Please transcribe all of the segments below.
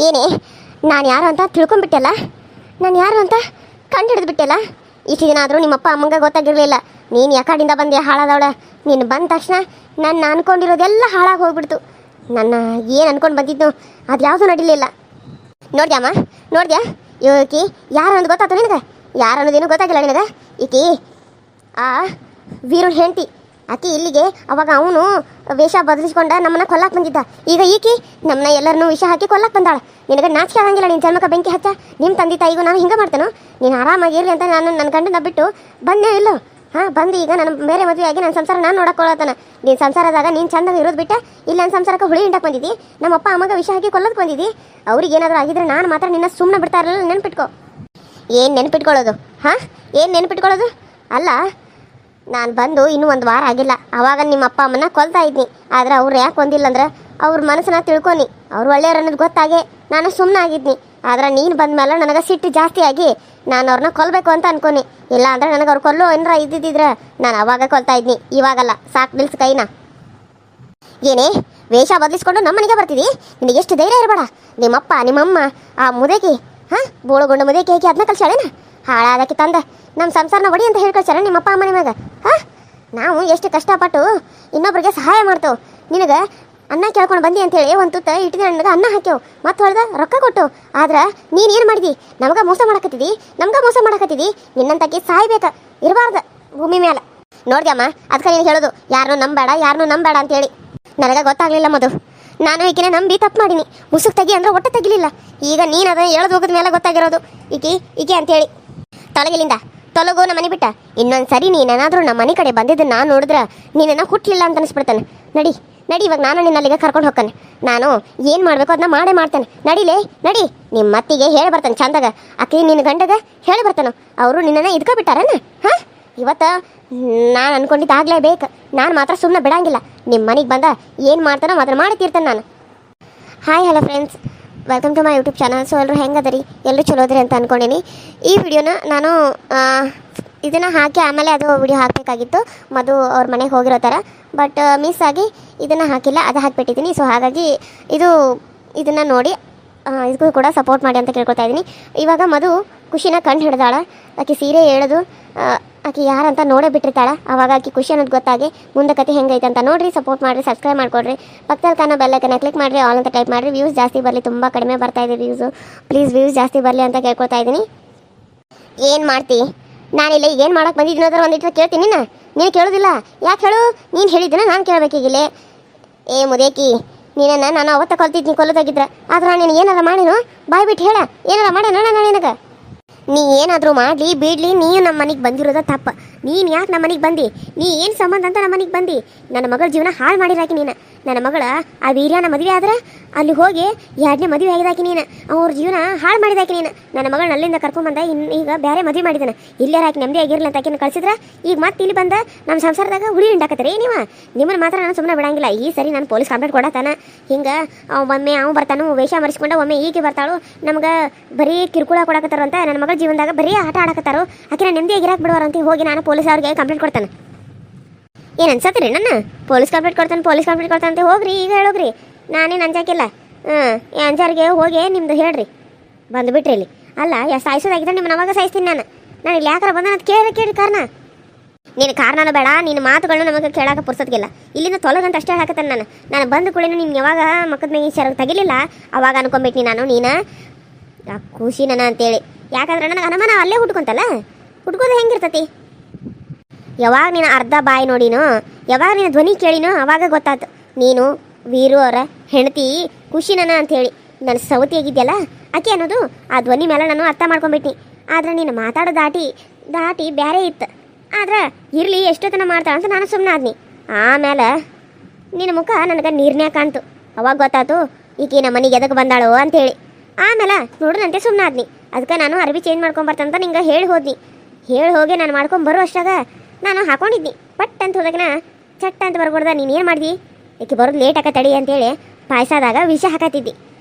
ಏನೇ ನಾನು ಯಾರು ಅಂತ ತಿಳ್ಕೊಂಡ್ಬಿಟ್ಟೆಲ್ಲ, ನಾನು ಯಾರು ಅಂತ ಕಂಡು ಹಿಡಿದ್ಬಿಟ್ಟೆಲ್ಲ. ಇಷ್ಟು ದಿನ ಆದರೂ ನಿಮ್ಮಪ್ಪ ಅಮ್ಮಂಗೆ ಗೊತ್ತಾಗಿರಲಿಲ್ಲ ನೀನು ಯಾಕಡಿಂದ ಬಂದೆ ಹಾಳಾದವಳ. ನೀನು ಬಂದ ತಕ್ಷಣ ನಾನು ಅನ್ಕೊಂಡಿರೋದೆಲ್ಲ ಹಾಳಾಗಿ ಹೋಗ್ಬಿಡ್ತು. ನನ್ನ ಏನು ಅನ್ಕೊಂಡು ಬಂದಿದ್ದು ಅದು ಯಾವುದೂ ನಡೀಲಿಲ್ಲ. ನೋಡ್ದ್ಯಾಮ್ಮ, ನೋಡ್ದ್ಯಾ ಈಕಿ ಯಾರು ಅನ್ನೋದು ಗೊತ್ತಾಯ್ತು ನಿನಗೆ? ಯಾರು ಅನ್ನೋದೇನು ಗೊತ್ತಾಗಿಲ್ಲ ನಿನಗೆ? ಈಕಿ ಆ ವೀರುನ್ ಹೆಂಡತಿ. ಆಕಿ ಇಲ್ಲಿಗೆ ಅವಾಗ ಅವನು ವೇಷ ಬದಲಿಸ್ಕೊಂಡ ನಮ್ಮನ್ನ ಕೊಲ್ಲಕ್ಕೆ ಬಂದಿದ್ದ. ಈಗ ಈಕಿ ನಮ್ಮನ್ನ ಎಲ್ಲರನ್ನೂ ವಿಷ ಹಾಕಿ ಕೊಲ್ಲಕ್ಕೆ ಬಂದಾಳ. ನಿನಗೆ ನಾಚಿಕೆ ಆಗಂಗಿಲ್ಲ? ನೀನು ಜನ್ಮಕ್ಕೆ ಬೆಂಕಿ ಹಚ್ಚ. ನಿಮ್ಮ ತಂದೆ ತಾಯಿಗೂ ನಾನು ಹಿಂಗೆ ಮಾಡ್ತೇನೋ? ನೀನು ಆರಾಮಾಗಿರಲಿ ಅಂತ ನಾನು ನನ್ನ ಗಂಡನ ಬಿಟ್ಟು ಬಂದೇ ಇಲ್ಲೋ? ಹಾಂ, ಬಂದು ಈಗ ನನ್ನ ಬೇರೆ ಮದುವೆ ಆಗಿ ನನ್ನ ಸಂಸಾರ ನಾನು ನೋಡಕ್ಕೊಳತ್ತಾನ. ನೀನು ಸಂಸಾರದಾಗ ನೀನು ಚಂದಾಗ ಇರೋದು ಬಿಟ್ಟು ಇಲ್ಲಿ ನನ್ನ ಸಂಸಾರಕ್ಕೆ ಹುಳಿ ಹಿಂಡಕ್ಕೆ ಬಂದಿದ್ದಿ. ನಮ್ಮಪ್ಪ ಅಮ್ಮಗ ವಿಷ ಹಾಕಿ ಕೊಲ್ಲೋದಕ್ಕೆ ಬಂದಿದ್ದಿ. ಅವ್ರಿಗೆ ಏನಾದರೂ ಆಗಿದ್ರೆ ನಾನು ಮಾತ್ರ ನಿನ್ನ ಸುಮ್ಮನೆ ಬಿಡ್ತಾ ಇರಲಿಲ್ಲ. ನೆನ್ಪಿಟ್ಕೋ. ಏನು ನೆನ್ಪಿಟ್ಕೊಳ್ಳೋದು? ಹಾಂ, ಏನು ನೆನ್ಪಿಟ್ಕೊಳ್ಳೋದು? ಅಲ್ಲ, ನಾನು ಬಂದು ಇನ್ನೂ ಒಂದು ವಾರ ಆಗಿಲ್ಲ. ಆವಾಗ ನಿಮ್ಮ ಅಪ್ಪ ಅಮ್ಮನ ಕೊಲ್ತಾ ಇದ್ನಿ. ಆದ್ರೆ ಅವ್ರು ಯಾಕೆ ಕೊಂದಿಲ್ಲ ಅಂದ್ರೆ ಅವ್ರ ಮನಸ್ಸನ್ನ ತಿಳ್ಕೊನಿ. ಅವ್ರು ಒಳ್ಳೆಯವ್ರು ಅನ್ನೋದು ಗೊತ್ತಾಗೆ ನಾನು ಸುಮ್ಮನೆ ಆಗಿದ್ನಿ. ಆದ್ರೆ ನೀನು ಬಂದ ಮೇಲೆ ನನಗೆ ಸಿಟ್ಟು ಜಾಸ್ತಿ ಆಗಿ ನಾನು ಅವ್ರನ್ನ ಕೊಲ್ಲಬೇಕು ಅಂತ ಅನ್ಕೊನಿ. ಇಲ್ಲ ಅಂದ್ರೆ ನನಗೆ ಅವ್ರು ಕೊಲ್ಲೋ ಏನಾರ ಇದ್ದಿದ್ರೆ ನಾನು ಅವಾಗ ಕೊಲ್ತಾ ಇದ್ನಿ. ಇವಾಗಲ್ಲ. ಸಾಕು, ನಿಲ್ಸು ಕೈನ. ಏನೇ ವೇಷ ಬದಲಿಸ್ಕೊಂಡು ನಮ್ಮ ಮನೆಗೆ ಬರ್ತಿದ್ದಿ? ನಿನಗೆ ಎಷ್ಟು ಧೈರ್ಯ ಇರಬೇಡ. ನಿಮ್ಮಪ್ಪ ನಿಮ್ಮಮ್ಮ ಆ ಮುದೇಕಿ, ಹಾಂ, ಬೋಳುಗೊಂಡು ಮುದೇಕಿ ಹಾಕಿ ಅದನ್ನ ಕಲ್ಸಾಳೇನ? ಹಾಳಾದಕ್ಕೆ ತಂದ ನಮ್ಮ ಸಂಸಾರನ ಒಡಿ ಅಂತ ಹೇಳ್ಕೊಳ್ಸಾರ ನಿಮ್ಮಪ್ಪ ಅಮ್ಮ ನಿಮಗೆ? ಹಾಂ, ನಾವು ಎಷ್ಟು ಕಷ್ಟಪಟ್ಟು ಇನ್ನೊಬ್ರಿಗೆ ಸಹಾಯ ಮಾಡ್ತೇವೆ. ನಿನಗೆ ಅನ್ನ ಕೇಳ್ಕೊಂಡು ಬಂದಿ ಅಂತೇಳಿ ಒಂದು ತುತ್ತ ಇಟ್ಟಿದ ನನಗೆ ಅನ್ನ ಹಾಕ್ಯವು, ಮತ್ತೆ ಹೊಳ್ದ ರೊಕ್ಕ ಕೊಟ್ಟು. ಆದ್ರೆ ನೀನು ಏನು ಮಾಡಿದಿ? ನಮ್ಗೆ ಮೋಸ ಮಾಡಕತ್ತಿದ್ದಿ, ನಮ್ಗೆ ಮೋಸ ಮಾಡಕತ್ತಿದ್ದಿ. ನಿನ್ನಂತಕ್ಕೆ ಸಾಯ್ಬೇಕ ಇರಬಾರ್ದು ಭೂಮಿ ಮೇಲೆ. ನೋಡ್ದ್ಯಮ್ಮ, ಅದಕ್ಕೆ ನೀನು ಹೇಳೋದು ಯಾರನ್ನೂ ನಂಬೇಡ, ಯಾರನ್ನೂ ನಂಬೇಡ ಅಂತೇಳಿ. ನನಗೆ ಗೊತ್ತಾಗಲಿಲ್ಲ ಮಧು. ನಾನು ಈಕಿನ ನಂಬಿ ತಪ್ಪು ಮಾಡೀನಿ. ಮುಸುಕ್ ತೆಗಿ ಅಂದ್ರೆ ಒಟ್ಟೆ ತೆಗಿಲಿಲ್ಲ. ಈಗ ನೀನು ಅದನ್ನು ಹೇಳೋದು ಹೋಗೋದ ಮೇಲೆ ಗೊತ್ತಾಗಿರೋದು ಈಕೆ ಅಂತೇಳಿ. ತೊಲಗಿಲಿಂದ ತೊಲಗು ನಮ್ಮ ಮನೆ ಬಿಟ್ಟ. ಇನ್ನೊಂದು ಸರಿ ನೀನೇನಾದರೂ ನಮ್ಮ ಮನೆ ಕಡೆ ಬಂದಿದ್ದು ನಾನು ನೋಡಿದ್ರೆ ನೀನನ್ನ ಹುಟ್ಟಲಿಲ್ಲ ಅಂತ ಅನಿಸ್ಬಿಡ್ತಾನೆ. ನಡಿ ನಡಿ, ಇವಾಗ ನಾನು ನಿನ್ನಲ್ಲಿಗೆ ಕರ್ಕೊಂಡು ಹೋಗ್ತಾನೆ. ನಾನು ಏನು ಮಾಡಬೇಕು ಅದನ್ನ ಮಾಡೇ ಮಾಡ್ತೇನೆ. ನಡಿಲೇ ನಡಿ. ನಿಮ್ಮ ಮತ್ತಿಗೆ ಹೇಳಿ ಬರ್ತಾನೆ ಚಂದಾಗ. ಆಕೆ ನಿನ್ನ ಗಂಡಗ ಹೇಳಿ ಬರ್ತಾನೆ. ಅವರು ನಿನ್ನನ್ನು ಇದ್ಕೊಬಿಟ್ಟಾರನ? ಹಾಂ, ಇವತ್ತು ನಾನು ಅನ್ಕೊಂಡಿದ್ದಾಗಲೇಬೇಕು. ನಾನು ಮಾತ್ರ ಸುಮ್ಮನೆ ಬಿಡಂಗಿಲ್ಲ. ನಿಮ್ಮ ಮನೆಗೆ ಬಂದ ಏನು ಮಾಡ್ತಾನೋ ಮಾತ್ರ ಮಾಡಿ ತೀರ್ತೇನೆ ನಾನು. Hi, hello friends, welcome to my YouTube channel. So ಎಲ್ಲರೂ ಹೆಂಗದರಿ? ಎಲ್ಲರೂ ಚಲೋ ಅದ್ರಿ ಅಂತ ಅಂದ್ಕೊಂಡೀನಿ. ಈ ವಿಡಿಯೋನ ನಾನು ಇದನ್ನು ಹಾಕಿ ಆಮೇಲೆ ಅದು ವಿಡಿಯೋ ಹಾಕಬೇಕಾಗಿತ್ತು. ಮಧು ಅವ್ರ ಮನೆಗೆ ಹೋಗಿರೋ ಥರ, ಬಟ್ ಮಿಸ್ ಆಗಿ ಇದನ್ನು ಹಾಕಿಲ್ಲ, ಅದು ಹಾಕಿಬಿಟ್ಟಿದ್ದೀನಿ. ಸೊ ಹಾಗಾಗಿ ಇದನ್ನು ನೋಡಿ ಇದಕ್ಕೂ ಕೂಡ ಸಪೋರ್ಟ್ ಮಾಡಿ ಅಂತ ಕೇಳ್ಕೊತಾ ಇದ್ದೀನಿ. ಇವಾಗ ಮಧು ಖುಷಿನ ಕಂಡು ಹಿಡ್ದಾಳ. ಆಕೆ ಸೀರೆ ಹೇಳೋದು ಆಕೆ ಯಾರಂತ ನೋಡೇ ಬಿಟ್ಟಿರ್ತಾಳೆ. ಆವಾಗ ಆಕೆ ಖುಷಿ ಅನ್ನೋದು ಗೊತ್ತಾಗಿ ಮುಂದೆ ಕತೆ ಹೆಂಗೈತೆ ಅಂತ ನೋಡಿರಿ. ಸಪೋರ್ಟ್ ಮಾಡಿರಿ, ಸಬ್ಸ್ಕ್ರೈಬ್ ಮಾಡ್ಕೊಡ್ರಿ. ಪಕ್ಕದಲ್ಲಿ ಕಾಣೋ ಬೆಲ್ಲೈಕನ್ನ ಕ್ಲಿಕ್ ಮಾಡಿರಿ, ಆಲ್ ಅಂತ ಟೈಪ್ ಮಾಡಿರಿ. ವ್ಯೂಸ್ ಜಾಸ್ತಿ ಬರಲಿ. ತುಂಬ ಕಡಿಮೆ ಬರ್ತಾಯಿದೆ ವ್ಯೂಸು. ಪ್ಲೀಸ್ ವ್ಯೂಸ್ ಜಾಸ್ತಿ ಬರಲಿ ಅಂತ ಕೇಳ್ಕೊತಾ ಇದ್ದೀನಿ. ಏನು ಮಾಡ್ತಿ? ನಾನಿಲ್ಲ ಈಗ ಏನು ಮಾಡೋಕ್ಕೆ ಬಂದಿದ್ದೀನಿ ಅಂದ್ರೆ ಒಂದಿಟ್ಟು ಕೇಳ್ತೀನಿ. ನೀನು ಕೇಳೋದಿಲ್ಲ. ಯಾಕೆ ಹೇಳು? ನೀನು ಹೇಳಿದ್ದೀನ ನಾನು ಕೇಳಬೇಕೀಗಿಲ್ಲ. ಏ ಮುದೇಕಿ, ನೀನನ್ನು ನಾನು ಅವತ್ತ ಕೊಲ್ತಿದ್ನಿ ಕೊಲ್ಲೋದಾಗಿದ್ರೆ. ಆದ್ರೆ ನೀನು ಏನಾರ ಮಾಡಿನೋ ಬಾಯ್ ಬಿಟ್ಟು ಹೇಳ. ಏನಾರ ಮಾಡೋಣ ನಾನು ನಿನಗೆ? ನೀ ಏನಾದರೂ ಮಾಡಲಿ ಬಿಡಲಿ, ನೀನು ನಮ್ಮ ಮನೆಗೆ ಬಂದಿರೋದ ತಪ್ಪ. ನೀನು ಯಾಕೆ ನಮ್ಮ ಮನೆಗೆ ಬಂದು? ನೀ ಏನು ಸಂಬಂಧ ಅಂತ ನಮ್ಮ ಮನೆಗೆ ಬಂದು? ನನ್ನ ಮಗಳ ಜೀವನ ಹಾಳು ಮಾಡಿರಾಕಿ ನೀನು. ನನ್ನ ಮಗಳ ಆ ವೀರ್ಯನ ಮದುವೆ ಆದ್ರೆ ಅಲ್ಲಿ ಹೋಗಿ 2ನೇ ಮದುವೆ ಆಗಿದಾಕಿ ನೀನು. ಅವ್ರ ಜೀವನ ಹಾಳು ಮಾಡಿದಾಕಿ ನೀನು. ನನ್ನ ಮಗಳನ್ನ ಅಲ್ಲಿಂದ ಕರ್ಕೊಂಬಂದ ಈಗ ಬೇರೆ ಮದುವೆ ಮಾಡಿದ್ದಾನೆ. ಇಲ್ಲೇ ಹಾಕಿ ನೆಮ್ಮದಿ ಆಗಿರಲಿ ಅಂತ ಆಕಿನ ಕಳಿಸಿದ್ರೆ ಈಗ ಮತ್ತೆ ಇಲ್ಲಿ ಬಂದ ನಮ್ಮ ಸಂಸಾರದಾಗ ಹುಳಿ ಹಿಂಡಾಕತ್ತೀರಿ ನೀವು. ನಿಮ್ಮನ್ನು ಮಾತ್ರ ನಾನು ಸುಮ್ಮನೆ ಬಿಡಂಗಿಲ್ಲ. ಈ ಸರಿ ನಾನು ಪೊಲೀಸ್ ಕಂಪ್ಲೇಂಟ್ ಕೊಡತ್ತಾನ. ಹಿಂಗೆ ಒಮ್ಮೆ ಅವ್ನು ಬರ್ತಾನು ವೇಷ ಮರೆಸ್ಕೊಂಡ, ಒಮ್ಮೆ ಈಕೆ ಬರ್ತಾಳು. ನಮ್ಗೆ ಬರೀ ಕಿರುಕುಳ ಕೊಡಕತ್ತಾರ ಅಂತ ನನ್ನ ಮಗಳ ಜೀವನದಾಗ ಬರೀ ಆಟ ಆಡಕತ್ತಾರೋ. ಆಕಿನ ನೆಮ್ಮದಿ ಆಗಿರಾಕ್ ಬಿಡುವಾರಂತ ಹೋಗಿ ನಾನು ಪೊಲೀಸ್ ಅವ್ರಿಗೆ ಕಂಪ್ಲೇಂಟ್ ಕೊಡ್ತಾನೆ. ಏನು ಅನ್ಸತ್ರಿ ನನ್ನ? ಪೊಲೀಸ್ ಕಂಪ್ಲೇಂಟ್ ಕೊಡ್ತಾನೆ ಅಂತ ಹೋಗ್ರಿ, ಈಗ ಹೇಳೋಗ್ರಿ. ನಾನೇನು ಅಂಜಾಕಿಲ್ಲ. ಅಂಜಾರಿಗೆ ಹೋಗಿ ನಿಮ್ದು ಹೇಳ್ರಿ, ಬಂದುಬಿಟ್ರಿ ಇಲ್ಲಿ. ಅಲ್ಲ, ಸಾಯಿಸೋದಾಗಿದ್ರೆ ನಿಮ್ಮನ್ನ ಅವಾಗ ಸಾಯಿಸ್ತೀನಿ ನಾನು ಇಲ್ಲಿ ಯಾಕಾರ ಬಂದ ಅಂತ ಕೇಳಿ ಕಾರಣ. ನೀನು ಕಾರಣನೂ ಬೇಡ, ನಿನ್ನ ಮಾತುಗಳನ್ನ ನಮಗೆ ಕೇಳೋಕೆ ಪುರ್ಸೋದ್ಗಿಲ್ಲ. ಇಲ್ಲಿಂದ ತೊಲಗಂತ ಅಷ್ಟೇ ಹಾಕತ್ತಾನೆ. ನಾನು ಬಂದು ಕೂಡ ನಿಮ್ಗೆ ಯಾವಾಗ ಮಕ್ಕದ ಮೇಲೆ ಸೆರಗು ತೆಗಿಲಿಲ್ಲ ಅವಾಗ ಅನ್ಕೊಂಬಿಟ್ನಿ ನಾನು ನೀನು ಖುಷಿ ನನ್ನ ಅಂತೇಳಿ. ಯಾಕಂದ್ರೆ ನನಗೆ ಅನುಮಾನ ಅಲ್ಲೇ ಹುಟ್ಕೊಂತಲ್ಲ. ಹುಟ್ಕೋದು ಹೆಂಗಿರ್ತತಿ? ಯಾವಾಗ ನೀನು ಅರ್ಧ ಬಾಯಿ ನೋಡಿನೋ, ಯಾವಾಗ ನೀನು ಧ್ವನಿ ಕೇಳಿನೋ ಅವಾಗ ಗೊತ್ತಾಯ್ತು ನೀನು ವೀರು ಅವರ ಹೆಂಡತಿ ಖುಷಿನನ ಅಂಥೇಳಿ. ನನ್ನ ಸವತಿ ಆಗಿದ್ಯಲ್ಲ ಆಕೆ ಅನ್ನೋದು ಆ ಧ್ವನಿ ಮೇಲೆ ನಾನು ಅರ್ಥ ಮಾಡ್ಕೊಂಬಿಟ್ನಿ. ಆದ್ರೆ ನೀನು ಮಾತಾಡೋ ದಾಟಿ ಬೇರೆ ಇತ್ತು. ಆದ್ರೆ ಇರಲಿ ಎಷ್ಟೊತ್ತನ ಮಾಡ್ತಾಳೆ ಅಂತ ನಾನು ಸುಮ್ಮನೆ ಆದ್ನಿ. ಆಮೇಲೆ ನಿನ್ನ ಮುಖ ನನಗೆ ನೀರ್ನ್ಯಾಗ ಕಾಣ್ತು. ಅವಾಗ ಗೊತ್ತಾಯ್ತು ಈಕೆ ನಮ್ಮ ಮನೆಗೆ ಎದಕ್ಕೆ ಬಂದಾಳು ಅಂಥೇಳಿ. ಆಮೇಲೆ ನೋಡ್ರಂತೆ ಸುಮ್ಮನೆ ಆದ್ನಿ. ಅದಕ್ಕೆ ನಾನು ಅರ್ಬಿ ಚೇಂಜ್ ಮಾಡ್ಕೊಂಬರ್ತಂತ ನಿಂಗೆ ಹೇಳಿ ಹೋಗಿ ನಾನು ಮಾಡ್ಕೊಂಬರೋ ಅಷ್ಟಾಗ ನಾನು ಹಾಕೊಂಡಿದ್ನಿ. ಪಟ್ ಅಂತ ಹೋದಾಗನ ಚಟ್ ಅಂತ ಬರ್ಕೊಡ್ದ. ನೀನು ಏನು ಮಾಡಿದಿ? ಏಕೆ ಬರೋದು ಲೇಟ್ ಆಕತ್ತಡಿ ಅಂತೇಳಿ ಪಾಯಸದಾಗ ವಿಷ ಹಾಕತ್ತಿದ್ದಿ.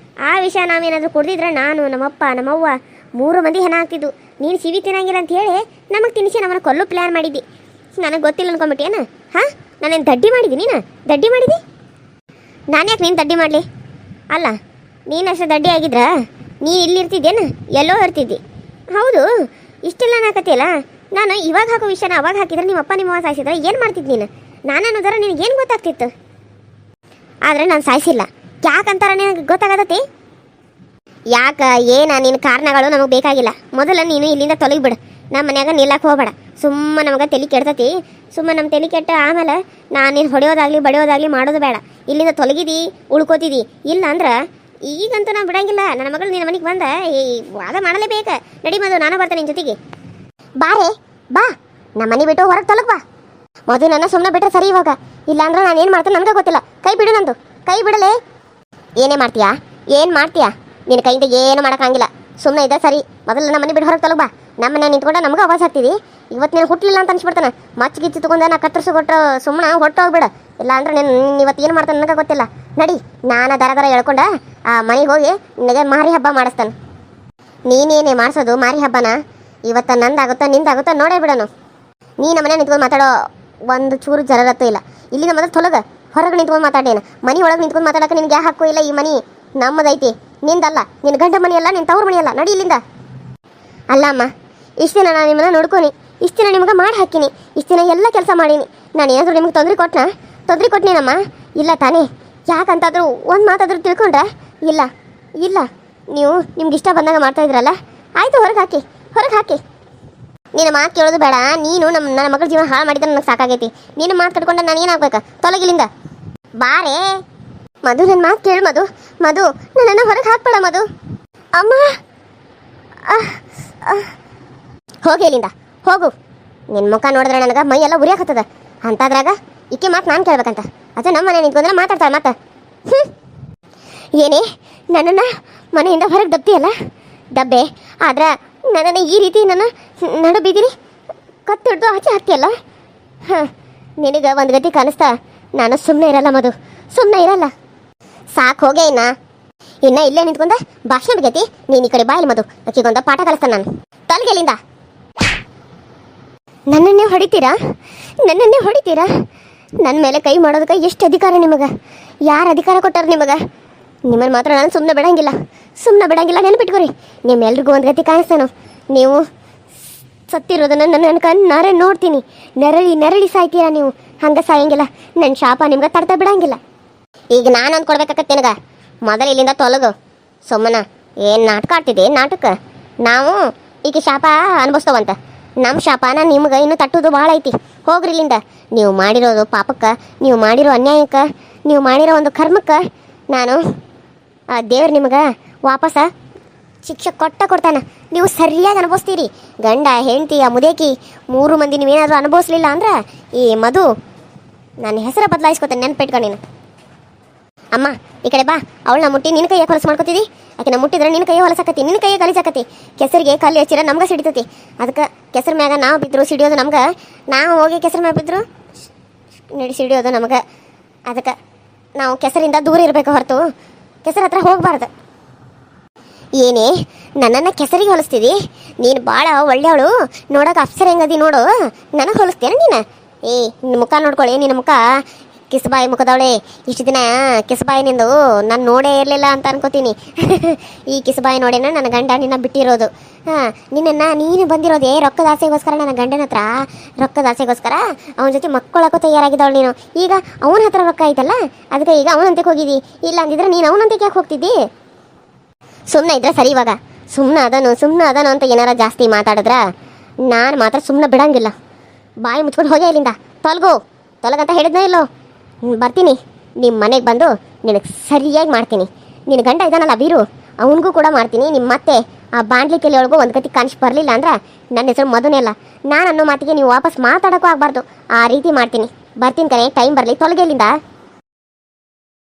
ಆ ವಿಷ ನಾವೇನಾದರೂ ಕುಡ್ದಿದ್ರೆ ನಾನು ನಮ್ಮಪ್ಪ ನಮ್ಮವ್ವ 3 ಮಂದಿ ಹೆಣ ಆಗ್ತಿದ್ದು. ನೀನು ಸಿವಿ ತಿನ್ನಂಗಿಲ್ಲ ಅಂತ ಹೇಳಿ ನಮಗೆ ತಿನ್ನಿಸಿ ನಮ್ಮನ್ನು ಕೊಲ್ಲು ಪ್ಲ್ಯಾನ್ ಮಾಡಿದ್ದಿ. ನನಗೆ ಗೊತ್ತಿಲ್ಲ ಅನ್ಕೊಂಬಿಟ್ಟೇನ? ಹಾಂ, ನಾನೇನು ದಡ್ಡಿ ಮಾಡಿದ್ದೀನಿ? ದಡ್ಡಿ ಮಾಡಿದಿ? ನಾನು ಯಾಕೆ ನೀನು ದಡ್ಡಿ ಮಾಡಲಿ? ಅಲ್ಲ, ನೀನಷ್ಟು ದಡ್ಡಿ ಆಗಿದ್ರ ನೀನು ಇಲ್ಲಿ ಇರ್ತಿದ್ದೇನು ಎಲ್ಲೋ ಇರ್ತಿದ್ದಿ. ಹೌದು, ಇಷ್ಟೆಲ್ಲ ನಾಕತಿಯಲ್ಲ. ನಾನು ಇವಾಗ ಹಾಕೋ ವಿಷಯನ ಅವಾಗ ಹಾಕಿದ್ರೆ ನಿಮ್ಮ ಅಪ್ಪ ನಿಮ್ಮ ಸಾಯಿಸಿದ್ರೆ ಏನು ಮಾಡ್ತಿದ್ದು ನೀನು? ನಾನು ಅನ್ನೋದರ ನಿನಗೇನು ಗೊತ್ತಾಗ್ತಿತ್ತು? ಆದರೆ ನಾನು ಸಾಯಿಸಿಲ್ಲ. ಯಾಕಂತಾರ ನಿನಗೆ ಗೊತ್ತಾಗತತಿ? ಯಾಕ ಏನ ನಿನ್ನ ಕಾರಣಗಳು ನಮಗೆ ಬೇಕಾಗಿಲ್ಲ. ಮೊದಲು ನೀನು ಇಲ್ಲಿಂದ ತೊಲಗಿಬಿಡು. ನಮ್ಮ ಮನ್ಯಾಗ ನಿಲ್ಲಕ್ಕೆ ಹೋಗಬೇಡ. ಸುಮ್ಮನೆ ನಮಗೆ ತಲೆ ಕೆಡ್ತತಿ. ಸುಮ್ಮನೆ ನಮ್ಮ ತಲೆ ಕೆಟ್ಟ ಆಮೇಲೆ ನಾನು ನೀನು ಹೊಡೆಯೋದಾಗಲಿ ಬಡಿಯೋದಾಗಲಿ ಮಾಡೋದು ಬೇಡ. ಇಲ್ಲಿಂದ ತೊಲಗಿದಿ ಉಳ್ಕೋತಿದಿ. ಇಲ್ಲ ಅಂದ್ರೆ ಈಗಂತೂ ನಾನು ಬಿಡಂಗಿಲ್ಲ. ನನ್ನ ಮಗಳು ನಿನ್ನ ಮನೆಗೆ ಬಂದ ಈ ವಾದ ಮಾಡಲೇಬೇಕ. ನಡಿ ಮದು, ನಾನು ಬರ್ತೇನೆ ನಿನ್ನ ಜೊತೆಗೆ. ಬಾರೇ ಬಾ, ನಮ್ಮ ಮನೆ ಬಿಟ್ಟು ಹೊರಗೆ ತೊಲಗ್ ಬಾ. ಮದು ನನ್ನ ಸುಮ್ಮನೆ ಬಿಟ್ಟರೆ ಸರಿ. ಇವಾಗ ಇಲ್ಲಾಂದ್ರೆ ನಾನು ಏನು ಮಾಡ್ತೇನೆ ನನಗೆ ಗೊತ್ತಿಲ್ಲ. ಕೈ ಬಿಡು ನಂದು, ಕೈ ಬಿಡಲೇ. ಏನೇ ಮಾಡ್ತೀಯಾ? ಏನು ಮಾಡ್ತೀಯಾ? ನಿನ್ನ ಕೈಯಿಂದ ಏನು ಮಾಡೋಕ್ಕಾಗಿಲ್ಲ. ಸುಮ್ಮನೆ ಇದ್ದ ಸರಿ. ಮೊದಲು ನಮ್ಮ ಮನೆ ಬಿಟ್ಟು ಹೊರಗೆ ತೊಲಗ್ ಬಾ. ನಮ್ಮ ಮನೆ ನಿಂತ್ಕೊಂಡ ನಮ್ಗೆ ಆವಾಜ್ ಹಾಕ್ತಿದಿ. ಇವತ್ತು ನೀನು ಹುಟ್ಟಲಿಲ್ಲ ಅಂತ ಅನ್ಸ್ಬಿಡ್ತಾನೆ. ಮಚ್ಚ ಗಿಚ್ಚಿ ತಗೊಂಡ ನಾ ಕತ್ತರಿಸಿ ಕೊಟ್ಟು ಸುಮ್ಮನೆ ಹೊಟ್ಟು ಹೋಗ್ಬಿಡು. ಇಲ್ಲ ಅಂದ್ರೆ ನೀನು ಇವತ್ತು ಏನು ಮಾಡ್ತಾನೆ ನನಗೆ ಗೊತ್ತಿಲ್ಲ. ನಡಿ, ನಾನು ದರ ಹೇಳ್ಕೊಂಡ ಆ ಮನೆಗೆ ಹೋಗಿ ನಿನಗೆ ಮಾರಿ ಹಬ್ಬ ಮಾಡಿಸ್ತಾನೆ. ನೀನೇನೇ ಮಾಡಿಸೋದು ಮಾರಿ ಹಬ್ಬನ? ಇವತ್ತು ನಂದಾಗುತ್ತೋ ನಿಂದಾಗುತ್ತೋ ನೋಡೇ ಬಿಡೋನು. ನೀ ನಮ್ಮ ಮನೆ ನಿಂತ್ಕೊಂಡು ಮಾತಾಡೋ ಒಂದು ಚೂರು ಜರರತ್ತೂ ಇಲ್ಲ. ಇಲ್ಲಿಂದ ಮೊದಲು ತೊಲಗ ಹೊರಗೆ ನಿಂತ್ಕೊಂಡು ಮಾತಾಡೇನು. ಮನೆ ಒಳಗೆ ನಿಂತ್ಕೊಂಡು ಮಾತಾಡೋಕೆ ನಿನ್ಗೆ ಯಾಕೆ ಹಾಕೋ ಇಲ್ಲ? ಈ ಮನೆ ನಮ್ಮದೈತಿ, ನಿಂದಲ್ಲ. ನಿನ್ನ ಗಂಡ ಮನೆಯಲ್ಲ, ನಿನ್ನ ತವ್ರ ಮನೆಯಲ್ಲ. ನಡಿ ಇಲ್ಲಿಂದ. ಅಲ್ಲ ಅಮ್ಮ, ಇಷ್ಟು ದಿನ ನಾನು ನಿಮ್ಮನ್ನ ನೋಡ್ಕೊನಿ, ಇಷ್ಟು ದಿನ ನಿಮ್ಗೆ ಮಾಡಿ ಹಾಕಿನಿ, ಇಷ್ಟು ದಿನ ಎಲ್ಲ ಕೆಲಸ ಮಾಡೀನಿ. ನಾನು ಏನಾದರೂ ನಿಮ್ಗೆ ತೊಂದರೆ ಕೊಟ್ಟನೇನಮ್ಮ? ಇಲ್ಲ ತಾನೇ? ಯಾಕಂತಾದರೂ ಒಂದು ಮಾತಾದರೂ ತಿಳ್ಕೊಂಡ್ರೆ? ಇಲ್ಲ ಇಲ್ಲ, ನೀವು ನಿಮ್ಗೆ ಇಷ್ಟ ಬಂದಾಗ ಮಾಡ್ತಾಯಿದ್ರಲ್ಲ. ಆಯಿತು, ಹೊರಗೆ ಹಾಕಿ. ನಿನ್ನ ಮಾತು ಕೇಳೋದು ಬೇಡ. ನೀನು ನನ್ನ ಮಗಳ ಜೀವನ ಹಾಳು ಮಾಡಿದ್ರೆ ನನಗೆ ಸಾಕಾಗೈತಿ. ನೀನು ಮಾತು ಕಟ್ಕೊಂಡ ನಾನು ಏನಾಗ್ಬೇಕಾ? ತೊಲಗಿಲಿಂದ ಬಾರೇ. ಮಧು, ನನ್ನ ಮಾತು ಕೇಳು ಮಧು. ನನ್ನನ್ನು ಹೊರಗೆ ಹಾಕ್ಬೇಡ ಮಧು. ಅಮ್ಮ, ಹೋಗಿ ಇಲ್ಲಿಂದ ಹೋಗು. ನಿನ್ನ ಮುಖ ನೋಡಿದ್ರೆ ನನಗೆ ಮೈಯೆಲ್ಲ ಉರಿಯಾಕತ್ತದ. ಅಂತಾದ್ರಾಗ ಈಕೆ ಮಾತು ನಾನು ಕೇಳ್ಬೇಕಂತ? ಅದು ನಮ್ಮ ಮನೆ ನಿಂತ್ಕೊಂಡ್ರೆ ಮಾತಾಡ್ತಾಳೆ ಮತ್ತೆ. ಏನೇ ನನ್ನನ್ನು ಮನೆಯಿಂದ ಹೊರಗೆ ದಬ್ತಿಯಲ್ಲ? ದಬ್ಬೆ ಆದ್ರೆ ನನ್ನನ್ನು ಈ ರೀತಿ ನನ್ನ ನಡು ಬೀದಿರಿ ಕತ್ತಿಡ್ದು ಆಚೆ ಹಾಕ್ತಿಯಲ್ಲ? ನಿನಗೆ ಒಂದು ಗತಿ ಕಾಣಿಸ್ತಾ? ನಾನು ಸುಮ್ಮನೆ ಇರಲ್ಲ ಮಧು, ಸುಮ್ಮನೆ ಇರಲ್ಲ. ಸಾಕು ಹೋಗೇ ಇನ್ನ ಇಲ್ಲೇ ನಿಂತ್ಕೊಂಡ ಭಾಷಣ ಬಿಗತಿ. ನೀನು ಈ ಕಡೆ ಬಾಯಿಲ್ ಮಧು, ಅಕ್ಕಿಗೊಂದ ಪಾಠ ಕಲಿಸ್ತಾನೆ ನಾನು. ತೊಲಗೆಲಿಂದ. ನನ್ನನ್ನೇ ಹೊಡಿತೀರಾ? ನನ್ನ ಮೇಲೆ ಕೈ ಮಾಡೋದಕ್ಕೆ ಎಷ್ಟು ಅಧಿಕಾರ ನಿಮಗೆ? ಯಾರು ಅಧಿಕಾರ ಕೊಟ್ಟಾರ ನಿಮಗೆ? ನಿಮ್ಮನ್ನು ಮಾತ್ರ ನಾನು ಸುಮ್ಮನೆ ಬಿಡಂಗಿಲ್ಲ. ನೆನಪಿಟ್ಕೊರಿ. ನಿಮ್ಮೆಲ್ರಿಗೂ ಒಂದು ಗತಿ ಕಾಣಿಸ್ತಾನು. ನೀವು ಸತ್ತಿರೋದನ್ನು ನನ್ನ ಕಣ್ಣಾರೆ ನೋಡ್ತೀನಿ. ನೆರಳಿ ಸಾಯ್ತೀರಾ ನೀವು. ಹಂಗೆ ಸಾಯಂಗಿಲ್ಲ. ನನ್ನ ಶಾಪ ನಿಮ್ಗೆ ತಡ್ತಾ ಬಿಡಂಗಿಲ್ಲ. ಈಗ ನಾನು ಅಂದ್ಕೊಡ್ಬೇಕಾಗತ್ತೆ ನಿನಗೆ. ಮೊದಲು ಇಲ್ಲಿಂದ ತೊಲಗು. ಸುಮ್ಮನ ಏನು ನಾಟಕ ಆಡ್ತಿದ್ದೆ? ನಾಟಕ ನಾವು ಈಗ ಶಾಪ ಅನುಭವಿಸ್ತವಂತ. ನಮ್ಮ ಶಾಪನ ನಿಮ್ಗೆ ಇನ್ನೂ ತಟ್ಟೋದು ಭಾಳ ಐತಿ. ಹೋಗ್ರಿ ಇಲ್ಲಿಂದ. ನೀವು ಮಾಡಿರೋದು ಪಾಪಕ್ಕೆ, ನೀವು ಮಾಡಿರೋ ಅನ್ಯಾಯಕ್ಕೆ, ನೀವು ಮಾಡಿರೋ ಒಂದು ಕರ್ಮಕ್ಕೆ ನಾನು ದೇವ್ರು ನಿಮಗೆ ವಾಪಸ ಶಿಕ್ಷೆ ಕೊಡ್ತಾನೆ. ನೀವು ಸರಿಯಾಗಿ ಅನುಭವಿಸ್ತೀರಿ. ಗಂಡ ಹೆಂಡತಿ ಆ ಮುದೇಕಿ 3 ಮಂದಿ ನೀವೇನಾದರೂ ಅನುಭವಿಸ್ಲಿಲ್ಲ ಅಂದ್ರೆ ಈ ಮಧು ನನ್ನ ಹೆಸರು ಬದಲಾಯಿಸ್ಕೊತಾನೆ. ನೆನ್ಪಿಟ್ಕೊ ನೀನು. ಅಮ್ಮ ಈ ಕಡೆ ಬಾ. ಅವಳನ್ನ ಮುಟ್ಟಿ ನಿನ್ನ ಕೈಯ ಹೊಲಸು ಮಾಡ್ಕೊತಿದ್ದಿ. ಆಕೆನ ಮುಟ್ಟಿದ್ರೆ ನಿನ್ನ ಕೈಯ ಹೊಲಸಾಕತಿ, ನಿನ್ನ ಕೈಯ ಗಲೀಜಾಕತಿ. ಕೆಸರಿಗೆ ಕಲ್ಲು ಹಚ್ಚಿರ ನಮ್ಗೆ ಸಿಡಿತತಿ. ಅದಕ್ಕೆ ಕೆಸರು ಮ್ಯಾಗ ನಾವು ಬಿದ್ದರು ಸಿಡಿಯೋದು ನಮ್ಗೆ. ನಾವು ಹೋಗಿ ಕೆಸರು ಮ್ಯಾಗ ಬಿದ್ದರು ಸಿಡಿಯೋದು ನಮಗೆ. ಅದಕ್ಕೆ ನಾವು ಕೆಸರಿಂದ ದೂರ ಇರಬೇಕು ಹೊರತು ಕೆಸರ ಹತ್ರ ಹೋಗಬಾರ್ದು. ಏನೇ ನನ್ನನ್ನು ಕೆಸರಿಗೆ ಹೊಲಿಸ್ತಿದ್ದಿ? ನೀನು ಭಾಳ ಒಳ್ಳೆಯವಳು. ನೋಡೋಕೆ ಅಪ್ಸರ ಹೆಂಗದಿ ನೋಡು. ನನಗೆ ಹೊಲಿಸ್ತೇನೆ ನೀನು? ನಿನ್ನ ಮುಖ ನೋಡ್ಕೊಳ್ಳಿ. ನಿನ್ನ ಮುಖ ಕಿಸಬಾಯಿ ಮುಖದವಳೆ. ಇಷ್ಟು ದಿನ ಕಿಸಬಾಯಿ ನಿಂದು ನಾನು ನೋಡೇ ಇರಲಿಲ್ಲ ಅಂತ ಅನ್ಕೋತೀನಿ. ಈ ಕಿಸಬಾಯಿ ನೋಡೇನ ನನ್ನ ಗಂಡ ನಿನ್ನ ಬಿಟ್ಟಿರೋದು. ನೀನು ಬಂದಿರೋದೇ ರೊಕ್ಕದ ಆಸೆಗೋಸ್ಕರ. ನನ್ನ ಗಂಡನ ಹತ್ರ ರೊಕ್ಕದ ಆಸೆಗೋಸ್ಕರ ಅವನ ಜೊತೆ ಮಕ್ಕಳಕ್ಕೂ ತಯಾರಾಗಿದ್ದವಳು ನೀನು. ಈಗ ಅವನ ಹತ್ರ ರೊಕ್ಕ ಐತಲ್ಲ, ಅದಕ್ಕೆ ಈಗ ಅವನಂತಕ್ಕೆ ಹೋಗಿದ್ದಿ. ಇಲ್ಲ ಅಂದಿದ್ರೆ ನೀನು ಅವನಂತಕ್ಕೆ ಯಾಕೆ ಹೋಗ್ತಿದ್ದಿ? ಸುಮ್ಮನೆ ಇದ್ರೆ ಸರಿ. ಇವಾಗ ಸುಮ್ಮನೆ ಅದನು ಅಂತ ಏನಾರ ಜಾಸ್ತಿ ಮಾತಾಡಿದ್ರ ನಾನು ಮಾತ್ರ ಸುಮ್ಮನೆ ಬಿಡಂಗಿಲ್ಲ. ಬಾಯಿ ಮುಚ್ಕೊಂಡು ಹೋಗೇ ಇಲ್ಲಿಂದ. ತೊಲಗಂತ ಹೇಳಿದ್ನೋ ಇಲ್ಲೋ? ಬರ್ತೀನಿ ನಿಮ್ಮ ಮನೆಗೆ ಬಂದು ನಿನಗೆ ಸರಿಯಾಗಿ ಮಾಡ್ತೀನಿ. ನಿನ್ನ ಗಂಡ ಇದ್ದಾನಲ್ಲ ಬೀರು, ಅವನಿಗೂ ಕೂಡ ಮಾಡ್ತೀನಿ. ನಿಮ್ಮ ಮತ್ತೆ ಆ ಬಾಂಡ್ಲಿಕೆಯಲ್ಲಿ ಒಳಗೂ ಒಂದು ಗತಿ ಕಾಣಿಸಿ ಬರಲಿಲ್ಲ ಅಂದ್ರೆ ನನ್ನ ಹೆಸರು ಮಧುನೇ ಅಲ್ಲ. ನಾನು ಅನ್ನೋ ಮಾತಿಗೆ ನೀವು ವಾಪಸ್ ಮಾತಾಡೋಕ್ಕೂ ಆಗಬಾರ್ದು. ಆ ರೀತಿ ಮಾಡ್ತೀನಿ. ಬರ್ತೀನಿ ಕಣೆ, ಟೈಮ್ ಬರಲಿ. ತೊಲಗೆಲ್ಲಿಂದ.